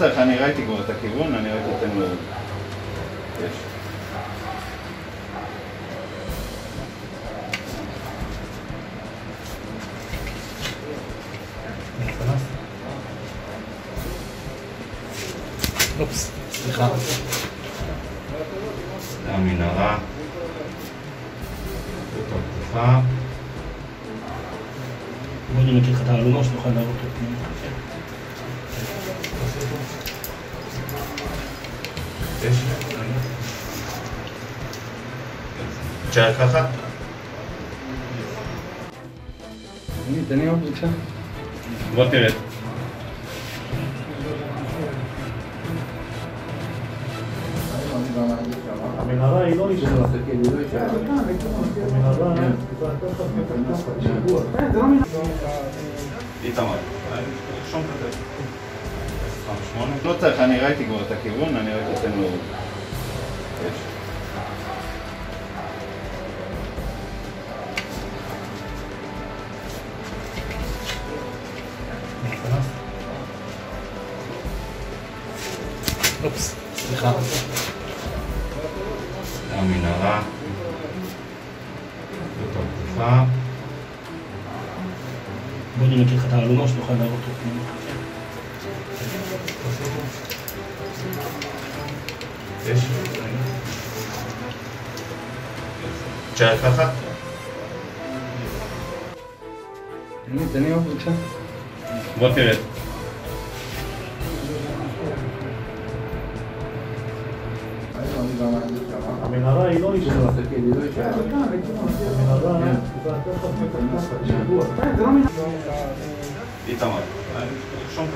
צריך, אני ראיתי כבר את הכיוון, אני רק אתן לו... יש. אופס, סליחה. זה המנהרה. זאת הפתוחה. בוא נמקד לך את העלומה שנוכל להראות אותו פנימה. יש. תשאר ככה? תן לי עוד בבקשה. בוא תרד. המנהרה היא לא נשארה. המנהרה... איתמר. שום כתב. 8. לא צריך, אני ראיתי כבר את הכיוון, אני רק אתן לו... יש. אופס, סליחה. זה המנהרה. זאת הפתוחה. בוא נמקד לך את העלומה שנוכל להראות אותו פנימה. יש. תשאר ככה? תן לי עוד בבקשה. בוא תרד. המנהרה היא לא נשארה. המנהרה... איתמר. שום